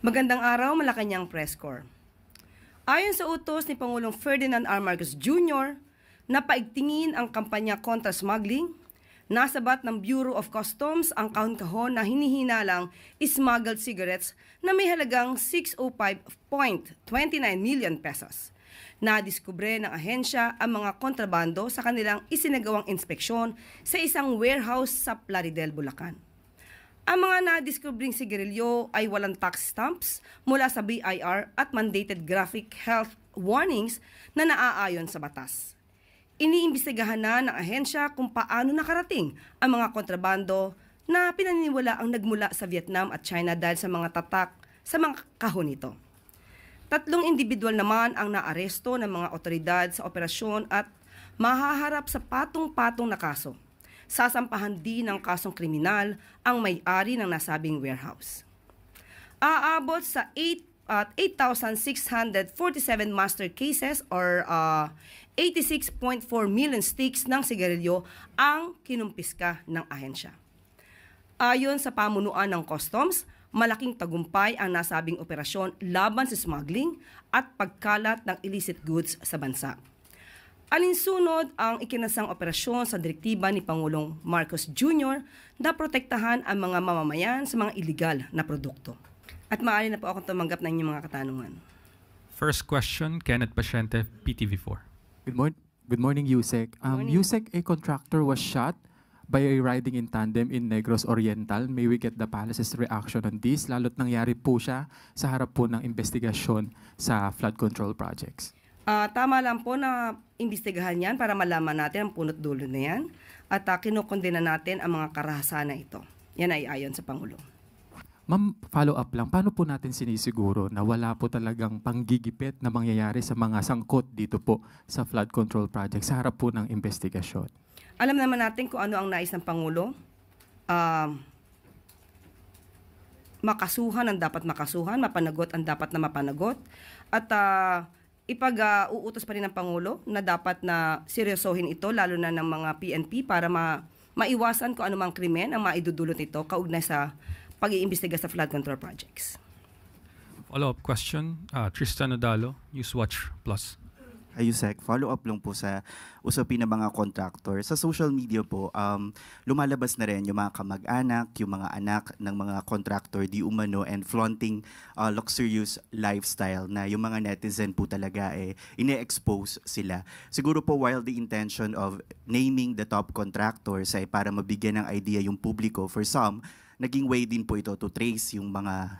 Magandang araw, Malacanang Press Corps. Ayon sa utos ni Pangulong Ferdinand R. Marcos Jr. na paigtingin ang kampanya kontra smuggling, nasabat ng Bureau of Customs ang kahon-kahon na hinihinalang smuggled cigarettes na may halagang 605.29 million pesos. Nadiskubre ng ahensya ang mga kontrabando sa kanilang isinagawang inspeksyon sa isang warehouse sa Plaridel, Bulacan. Ang mga nadiskubring sigarilyo ay walang tax stamps mula sa BIR at mandated graphic health warnings na naaayon sa batas. Iniimbestigahan na ng ahensya kung paano nakarating ang mga kontrabando na pinaniniwala ang nagmula sa Vietnam at China dahil sa mga tatak sa mga kahon nito. 3 individual naman ang naaresto ng mga otoridad sa operasyon at mahaharap sa patong-patong na kaso. Sasampahan din ng kasong kriminal ang may-ari ng nasabing warehouse. Aabot sa 8,647 master cases or 86.4 million sticks ng sigarilyo ang kinumpiska ng ahensya. Ayon sa pamunuan ng customs, malaking tagumpay ang nasabing operasyon laban sa smuggling at pagkalat ng illicit goods sa bansa. Alinsunod ang ikinasang operasyon sa direktiba ni Pangulong Marcos Jr. na protektahan ang mga mamamayan sa mga iligal na produkto. At maaari na po akong tumanggap ng inyong mga katanungan. First question, Kenneth Pasyente, PTV4. Good morning, Yusek. Yusek, a contractor was shot by a riding in tandem in Negros Oriental. May we get the palace's reaction on this? Lalo't nangyari po siya sa harap po ng investigasyon sa flood control projects. Tama lang po na imbestigahan yan para malaman natin ang punot dulo na yan at kinukondena natin ang mga karahasan na ito. Yan ay ayon sa Pangulo. Ma'am, follow up lang. Paano po natin sinisiguro na wala po talagang panggigipit na mangyayari sa mga sangkot dito po sa flood control project sa harap po ng investigasyon? Alam naman natin kung ano ang nais ng Pangulo. Makasuhan ang dapat makasuhan, mapanagot ang dapat na mapanagot. At uutos pa rin ng Pangulo na dapat na seryosohin ito, lalo na ng mga PNP, para maiwasan kung anumang krimen ang maidudulot nito kaugnay sa pag-iimbestiga sa flood control projects. Follow-up question, Tristan Odalo, Newswatch Plus. Yusek, follow-up lang po sa usapin ng mga contractor. Sa social media po, lumalabas na rin yung mga kamag-anak, yung mga anak ng mga contractor di umano and flaunting luxurious lifestyle na yung mga netizen po talaga ine-expose sila. Siguro po while the intention of naming the top contractors ay para mabigyan ng idea yung publiko, for some, naging way din po ito to trace yung mga